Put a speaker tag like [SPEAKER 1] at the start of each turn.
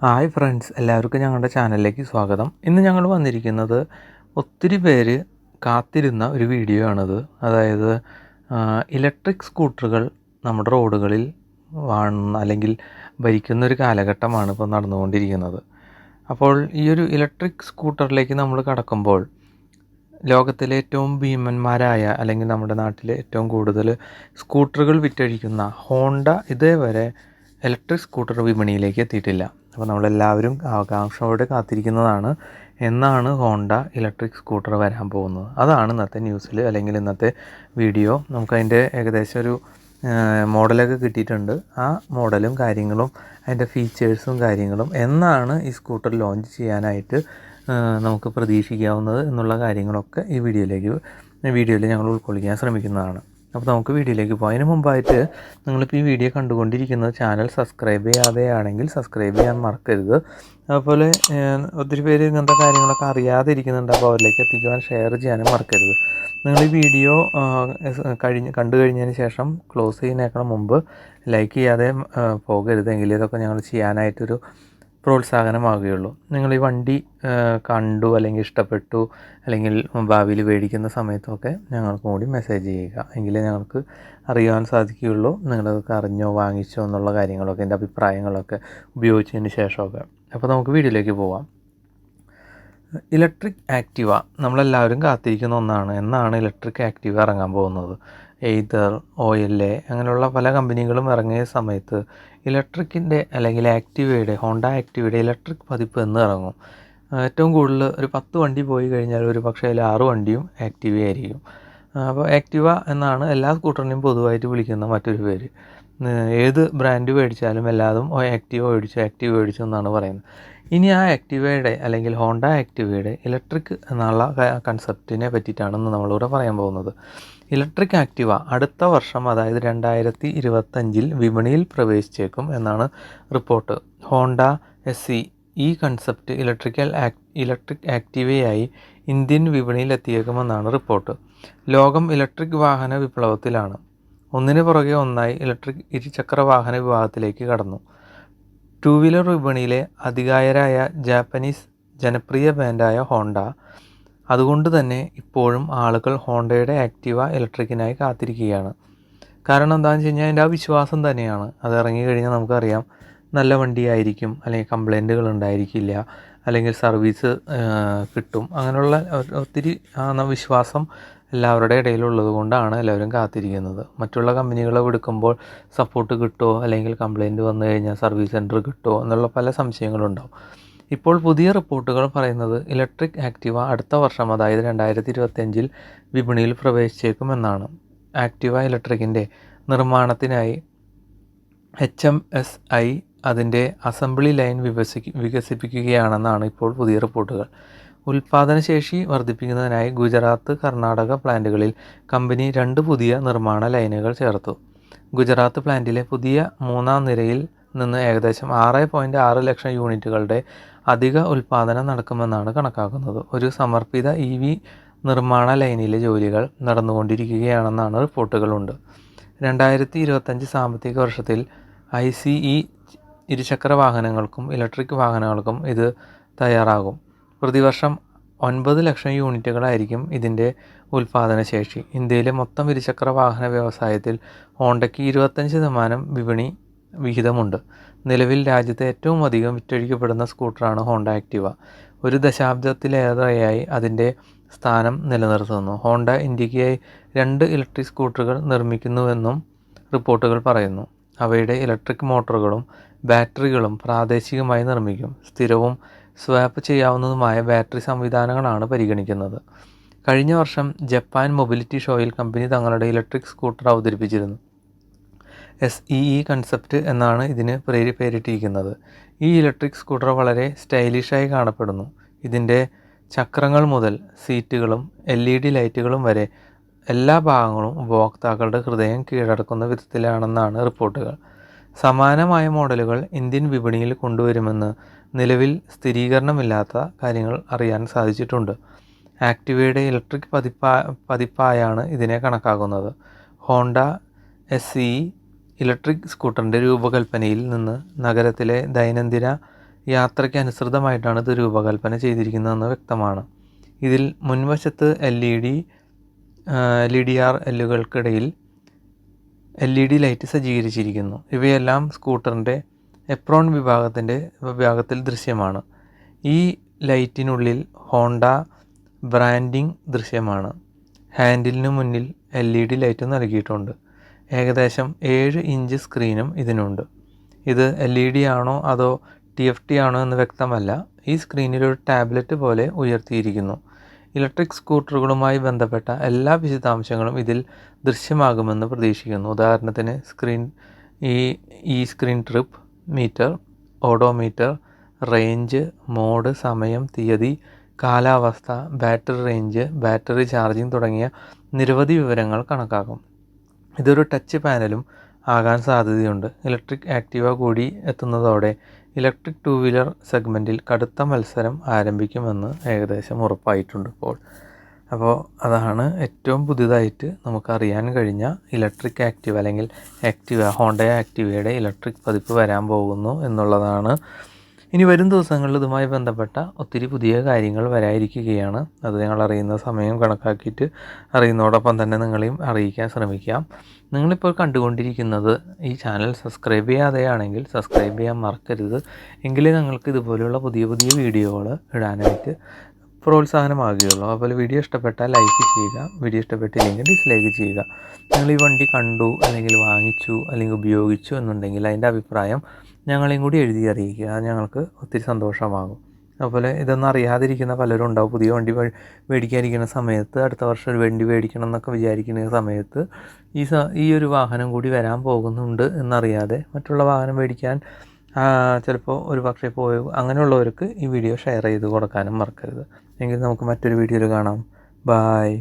[SPEAKER 1] Hi friends, എല്ലാവർക്കും ഞങ്ങളുടെ ചാനലിലേക്ക് സ്വാഗതം. ഇന്ന് ഞങ്ങൾ വന്നിരിക്കുന്നത് ഒത്തിരി പേര് കാത്തിരുന്ന ഒരു വീഡിയോ ആണിത്. അതായത് ഇലക്ട്രിക് സ്കൂട്ടറുകൾ നമ്മുടെ റോഡുകളിൽ അല്ലെങ്കിൽ ഭരിക്കുന്നൊരു കാലഘട്ടമാണ് ഇപ്പോൾ നടന്നുകൊണ്ടിരിക്കുന്നത്. അപ്പോൾ ഈ ഒരു ഇലക്ട്രിക് സ്കൂട്ടറിലേക്ക് നമ്മൾ കടക്കുമ്പോൾ ലോകത്തിലെ ഏറ്റവും ഭീമന്മാരായ അല്ലെങ്കിൽ നമ്മുടെ നാട്ടിലെ ഏറ്റവും കൂടുതൽ സ്കൂട്ടറുകൾ വിറ്റഴിക്കുന്ന ഹോണ്ട ഇതേവരെ ഇലക്ട്രിക് സ്കൂട്ടർ വിപണിയിലേക്ക് എത്തിയിട്ടില്ല. അപ്പോൾ നമ്മളെല്ലാവരും ആകാംക്ഷയോടെ കാത്തിരിക്കുന്നതാണ് എന്നാണ് ഹോണ്ട ഇലക്ട്രിക് സ്കൂട്ടർ വരാൻ പോകുന്നത്. അതാണ് ഇന്നത്തെ ന്യൂസിൽ അല്ലെങ്കിൽ ഇന്നത്തെ വീഡിയോ. നമുക്കതിൻ്റെ ഏകദേശം ഒരു മോഡലൊക്കെ കിട്ടിയിട്ടുണ്ട്. ആ മോഡലും കാര്യങ്ങളും അതിൻ്റെ ഫീച്ചേഴ്സും കാര്യങ്ങളും എന്നാണ് ഈ സ്കൂട്ടർ ലോഞ്ച് ചെയ്യാനായിട്ട് നമുക്ക് പ്രതീക്ഷിക്കാവുന്നത് എന്നുള്ള കാര്യങ്ങളൊക്കെ ഈ വീഡിയോയിൽ ഞങ്ങൾ ഉൾക്കൊള്ളിക്കാൻ ശ്രമിക്കുന്നതാണ്. അപ്പോൾ നമുക്ക് വീഡിയോയിലേക്ക് പോകാം. അതിന് മുമ്പായിട്ട് നിങ്ങളിപ്പോൾ ഈ വീഡിയോ കണ്ടുകൊണ്ടിരിക്കുന്നത് ചാനൽ സബ്സ്ക്രൈബ് ചെയ്യാതെയാണെങ്കിൽ സബ്സ്ക്രൈബ് ചെയ്യാൻ മറക്കരുത്. അതുപോലെ ഒത്തിരി പേര് ഇങ്ങനത്തെ കാര്യങ്ങളൊക്കെ അറിയാതെ ഇരിക്കുന്നുണ്ട്. അപ്പോൾ അവരിലേക്ക് എത്തിക്കുവാൻ ഷെയർ ചെയ്യാനും മറക്കരുത്. നിങ്ങൾ ഈ വീഡിയോ കണ്ടു കഴിഞ്ഞതിന് ശേഷം ക്ലോസ് ചെയ്യുന്നതിനേക്കാൾ മുമ്പ് ലൈക്ക് ചെയ്യാതെ പോകരുത്. എങ്കിലും ഇതൊക്കെ ഞങ്ങൾ ചെയ്യാനായിട്ടൊരു പ്രോത്സാഹനമാകുകയുള്ളൂ. നിങ്ങൾ ഈ വണ്ടി കണ്ടു അല്ലെങ്കിൽ ഇഷ്ടപ്പെട്ടു അല്ലെങ്കിൽ ഭാവിയിൽ മേടിക്കുന്ന സമയത്തൊക്കെ ഞങ്ങൾക്ക് കൂടി മെസ്സേജ് ചെയ്യുക. എങ്കിലേ ഞങ്ങൾക്ക് അറിയാൻ സാധിക്കുകയുള്ളൂ നിങ്ങളതൊക്കെ അറിഞ്ഞോ വാങ്ങിച്ചോ എന്നുള്ള കാര്യങ്ങളൊക്കെ, എൻ്റെ അഭിപ്രായങ്ങളൊക്കെ ഉപയോഗിച്ചതിന് ശേഷമൊക്കെ. അപ്പോൾ നമുക്ക് വീഡിയോയിലേക്ക് പോവാം. ഇലക്ട്രിക് ആക്റ്റീവ നമ്മളെല്ലാവരും കാത്തിരിക്കുന്ന ഒന്നാണ്. എന്നാണ് ഇലക്ട്രിക് ആക്റ്റീവ ഇറങ്ങാൻ പോകുന്നത്? എയ്തർ, OLA അങ്ങനെയുള്ള പല കമ്പനികളും ഇറങ്ങിയ സമയത്ത് ഇലക്ട്രിക്കിൻ്റെ അല്ലെങ്കിൽ ഹോണ്ട ആക്റ്റീവയുടെ ഇലക്ട്രിക് പതിപ്പ് എന്ന് ഇറങ്ങും. ഏറ്റവും കൂടുതൽ ഒരു 10 വണ്ടി പോയി കഴിഞ്ഞാൽ ഒരു പക്ഷേ അതിൽ 6 വണ്ടിയും ആക്റ്റീവ ആയിരിക്കും. അപ്പോൾ ആക്റ്റീവ എന്നാണ് എല്ലാ സ്കൂട്ടറിനെയും പൊതുവായിട്ട് വിളിക്കുന്ന മറ്റൊരു പേര്. ഏത് ബ്രാൻഡ് മേടിച്ചാലും എല്ലാതും ആക്റ്റീവ മേടിച്ചു എന്നാണ് പറയുന്നത്. ഇനി ആ ആക്റ്റീവയുടെ അല്ലെങ്കിൽ ഹോണ്ട ആക്റ്റീവയുടെ ഇലക്ട്രിക് എന്നുള്ള കൺസെപ്റ്റിനെ പറ്റിയിട്ടാണ് നമ്മളിവിടെ പറയാൻ പോകുന്നത്. ഇലക്ട്രിക് ആക്റ്റീവ അടുത്ത വർഷം, അതായത് 2025 വിപണിയിൽ പ്രവേശിച്ചേക്കും എന്നാണ് റിപ്പോർട്ട്. ഹോണ്ട SE ഈ കൺസെപ്റ്റ് ഇലക്ട്രിക് ആക്റ്റീവയായി ഇന്ത്യൻ വിപണിയിൽ എത്തിയേക്കുമെന്നാണ് റിപ്പോർട്ട്. ലോകം ഇലക്ട്രിക് വാഹന വിപ്ലവത്തിലാണ്. ഒന്നിനു പുറകെ ഒന്നായി ഇലക്ട്രിക് ഇരുചക്ര വാഹന വിഭാഗത്തിലേക്ക് കടന്നു. 2 വീലർ വിപണിയിലെ അതികായരായ ജാപ്പനീസ് ജനപ്രിയ ബ്രാൻഡായ ഹോണ്ട. അതുകൊണ്ട് തന്നെ ഇപ്പോഴും ആളുകൾ ഹോണ്ടയുടെ ആക്റ്റീവ ഇലക്ട്രിക്കിനായി കാത്തിരിക്കുകയാണ്. കാരണം എന്താണെന്ന് വെച്ച് കഴിഞ്ഞാൽ അതിൻ്റെ ആ വിശ്വാസം തന്നെയാണ്. അത് ഇറങ്ങിക്കഴിഞ്ഞാൽ നമുക്കറിയാം നല്ല വണ്ടിയായിരിക്കും, അല്ലെങ്കിൽ കംപ്ലൈൻറ്റുകൾ ഉണ്ടായിരിക്കില്ല, അല്ലെങ്കിൽ സർവീസ് കിട്ടും. അങ്ങനെയുള്ള ഒത്തിരി വിശ്വാസം എല്ലാവരുടെ ഇടയിലുള്ളത് കൊണ്ടാണ് എല്ലാവരും കാത്തിരിക്കുന്നത്. മറ്റുള്ള കമ്പനികളെ എടുക്കുമ്പോൾ സപ്പോർട്ട് കിട്ടുമോ, അല്ലെങ്കിൽ കംപ്ലൈൻറ്റ് വന്നു കഴിഞ്ഞാൽ സർവീസ് സെൻറ്റർ കിട്ടുമോ എന്നുള്ള പല സംശയങ്ങളുണ്ടാവും. ഇപ്പോൾ പുതിയ റിപ്പോർട്ടുകൾ പറയുന്നത് ഇലക്ട്രിക് ആക്റ്റീവ അടുത്ത വർഷം, അതായത് 2025 വിപണിയിൽ പ്രവേശിച്ചേക്കുമെന്നാണ്. ആക്റ്റീവ ഇലക്ട്രിക്കിൻ്റെ നിർമ്മാണത്തിനായി HMSI അതിൻ്റെ അസംബ്ലി ലൈൻ വികസിപ്പിക്കുകയാണെന്നാണ് ഇപ്പോൾ പുതിയ റിപ്പോർട്ടുകൾ. ഉൽപ്പാദനശേഷി വർദ്ധിപ്പിക്കുന്നതിനായി ഗുജറാത്ത്, കർണാടക പ്ലാന്റുകളിൽ കമ്പനി 2 പുതിയ നിർമ്മാണ ലൈനുകൾ ചേർത്തു. ഗുജറാത്ത് പ്ലാന്റിലെ പുതിയ 3ാം നിരയിൽ നിന്ന് ഏകദേശം 6.6 ലക്ഷം യൂണിറ്റുകളുടെ അധിക ഉൽപ്പാദനം നടക്കുമെന്നാണ് കണക്കാക്കുന്നത്. ഒരു സമർപ്പിത EV നിർമ്മാണ ലൈനിലെ ജോലികൾ നടന്നുകൊണ്ടിരിക്കുകയാണെന്നാണ് റിപ്പോർട്ടുകളുണ്ട്. 2025 സാമ്പത്തിക വർഷത്തിൽ ICE ഇരുചക്ര വാഹനങ്ങൾക്കും ഇലക്ട്രിക് വാഹനങ്ങൾക്കും ഇത് തയ്യാറാകും. പ്രതിവർഷം 9 ലക്ഷം യൂണിറ്റുകളായിരിക്കും ഇതിൻ്റെ ഉൽപ്പാദനശേഷി. ഇന്ത്യയിലെ മൊത്തം ഇരുചക്ര വാഹന വ്യവസായത്തിൽ ഹോണ്ടയ്ക്ക് 25% വിപണി വിഹിതമുണ്ട്. നിലവിൽ രാജ്യത്തെ ഏറ്റവും അധികം വിറ്റഴിക്കപ്പെടുന്ന സ്കൂട്ടറാണ് ഹോണ്ട ആക്റ്റീവ. ഒരു ദശാബ്ദത്തിലേറെയായി അതിൻ്റെ സ്ഥാനം നിലനിർത്തുന്നു. ഹോണ്ട ഇന്ത്യയ്ക്കായി 2 ഇലക്ട്രിക് സ്കൂട്ടറുകൾ നിർമ്മിക്കുന്നുവെന്നും റിപ്പോർട്ടുകൾ പറയുന്നു. അവയുടെ ഇലക്ട്രിക് മോട്ടോറുകളും ബാറ്ററികളും പ്രാദേശികമായി നിർമ്മിക്കും. സ്ഥിരവും സ്വാപ്പ് ചെയ്യാവുന്നതുമായ ബാറ്ററി സംവിധാനങ്ങളാണ് പരിഗണിക്കുന്നത്. കഴിഞ്ഞ വർഷം ജപ്പാൻ മൊബിലിറ്റി ഷോയിൽ കമ്പനി തങ്ങളുടെ ഇലക്ട്രിക് സ്കൂട്ടർ അവതരിപ്പിച്ചിരുന്നു. SEE കൺസെപ്റ്റ് എന്നാണ് ഇതിന് പേരിട്ടിരിക്കുന്നത്. ഈ ഇലക്ട്രിക് സ്കൂട്ടർ വളരെ സ്റ്റൈലിഷായി കാണപ്പെടുന്നു. ഇതിൻ്റെ ചക്രങ്ങൾ മുതൽ സീറ്റുകളും LED ലൈറ്റുകളും വരെ എല്ലാ ഭാഗങ്ങളും ഉപഭോക്താക്കളുടെ ഹൃദയം കീഴടക്കുന്ന വിധത്തിലാണെന്നാണ് റിപ്പോർട്ടുകൾ. സമാനമായ മോഡലുകൾ ഇന്ത്യൻ വിപണിയിൽ കൊണ്ടുവരുമെന്ന് നിലവിൽ സ്ഥിരീകരണമില്ലാത്ത കാര്യങ്ങൾ അറിയാൻ സാധിച്ചിട്ടുണ്ട്. ആക്റ്റീവയുടെ ഇലക്ട്രിക് പതിപ്പായാണ് ഇതിനെ കണക്കാക്കുന്നത്. ഹോണ്ട SE ഇലക്ട്രിക് സ്കൂട്ടറിൻ്റെ രൂപകൽപ്പനയിൽ നിന്ന് നഗരത്തിലെ ദൈനംദിന യാത്രയ്ക്ക് അനുസൃതമായിട്ടാണ് ഇത് രൂപകൽപ്പന ചെയ്തിരിക്കുന്നതെന്ന് വ്യക്തമാണ്. ഇതിൽ മുൻവശത്ത് LDR എല്ലുകൾക്കിടയിൽ LED ലൈറ്റ് സജ്ജീകരിച്ചിരിക്കുന്നു. ഇവയെല്ലാം സ്കൂട്ടറിൻ്റെ എപ്രോൺ വിഭാഗത്തിൽ ദൃശ്യമാണ്. ഈ ലൈറ്റിനുള്ളിൽ ഹോണ്ട ബ്രാൻഡിംഗ് ദൃശ്യമാണ്. ഹാൻഡിലിനു മുന്നിൽ LED ലൈറ്റ് നൽകിയിട്ടുണ്ട്. ഏകദേശം 7 ഇഞ്ച് സ്ക്രീനും ഇതിനുണ്ട്. ഇത് LED ആണോ അതോ TFT ആണോ എന്ന് വ്യക്തമല്ല. ഈ സ്ക്രീനിൽ ഒരു ടാബ്ലറ്റ് പോലെ ഉയർത്തിയിരിക്കുന്നു. ഇലക്ട്രിക് സ്കൂട്ടറുകളുമായി ബന്ധപ്പെട്ട എല്ലാ വിശദാംശങ്ങളും ഇതിൽ ദൃശ്യമാകുമെന്ന് പ്രതീക്ഷിക്കുന്നു. ഉദാഹരണത്തിന് screen trip meter, odometer, range, mode, സമയം, തീയതി, കാലാവസ്ഥ, ബാറ്ററി റേഞ്ച്, ബാറ്ററി ചാർജിംഗ് തുടങ്ങിയ നിരവധി വിവരങ്ങൾ കണക്കാക്കും. ഇതൊരു ടച്ച് പാനലും ആകാൻ സാധ്യതയുണ്ട്. ഇലക്ട്രിക് ആക്റ്റീവ കൂടി എത്തുന്നതോടെ ഇലക്ട്രിക് 2 വീലർ സെഗ്മെൻറ്റിൽ കടുത്ത മത്സരം ആരംഭിക്കുമെന്ന് ഏകദേശം ഉറപ്പായിട്ടുണ്ട് ഇപ്പോൾ. അപ്പോൾ അതാണ് ഏറ്റവും പുതിയതായിട്ട് നമുക്കറിയാൻ കഴിഞ്ഞ ഇലക്ട്രിക് ആക്റ്റീവ അല്ലെങ്കിൽ ഹോണ്ട ആക്റ്റീവയുടെ ഇലക്ട്രിക് പതിപ്പ് വരാൻ പോകുന്നു എന്നുള്ളതാണ്. ഇനി വരും ദിവസങ്ങളിൽ ഇതുമായി ബന്ധപ്പെട്ട ഒത്തിരി പുതിയ കാര്യങ്ങൾ വരാനിരിക്കുകയാണ്. അത് ഞങ്ങൾ അറിയുന്ന സമയം കണക്കാക്കിയിട്ട് അറിയുന്നതോടൊപ്പം തന്നെ നിങ്ങളെയും അറിയിക്കാൻ ശ്രമിക്കാം. നിങ്ങളിപ്പോൾ കണ്ടുകൊണ്ടിരിക്കുന്നത് ഈ ചാനൽ സബ്സ്ക്രൈബ് ചെയ്യാതെയാണെങ്കിൽ സബ്സ്ക്രൈബ് ചെയ്യാൻ മറക്കരുത്. എങ്കിലേ ഞങ്ങൾക്ക് ഇതുപോലെയുള്ള പുതിയ പുതിയ വീഡിയോകൾ ഇടാനായിട്ട് പ്രോത്സാഹനമാകുകയുള്ളൂ. അതുപോലെ വീഡിയോ ഇഷ്ടപ്പെട്ടാൽ ലൈക്ക് ചെയ്യുക, വീഡിയോ ഇഷ്ടപ്പെട്ടില്ലെങ്കിൽ ഡിസ്ലൈക്ക് ചെയ്യുക. നിങ്ങൾ ഈ വണ്ടി കണ്ടു അല്ലെങ്കിൽ വാങ്ങിച്ചു അല്ലെങ്കിൽ ഉപയോഗിച്ചു എന്നുണ്ടെങ്കിൽ അതിൻ്റെ അഭിപ്രായം ഞങ്ങളെയും കൂടി എഴുതി അറിയിക്കുക. അത് ഞങ്ങൾക്ക് ഒത്തിരി സന്തോഷമാകും. അതുപോലെ ഇതൊന്നും അറിയാതിരിക്കുന്ന പലരും ഉണ്ടാവും. പുതിയ വണ്ടി മേടിക്കാനിരിക്കുന്ന സമയത്ത് അടുത്ത വർഷം ഒരു വണ്ടി മേടിക്കണം എന്നൊക്കെ വിചാരിക്കുന്ന സമയത്ത് ഈ ഒരു വാഹനം കൂടി വരാൻ പോകുന്നുണ്ട് എന്നറിയാതെ മറ്റുള്ള വാഹനം മേടിക്കാൻ ചിലപ്പോൾ ഒരു പക്ഷേ അങ്ങനെയുള്ളവർക്ക് ഈ വീഡിയോ ഷെയർ ചെയ്ത് കൊടുക്കാനും മറക്കരുത്. എങ്കിൽ നമുക്ക് മറ്റൊരു വീഡിയോയിൽ കാണാം. ബായ്.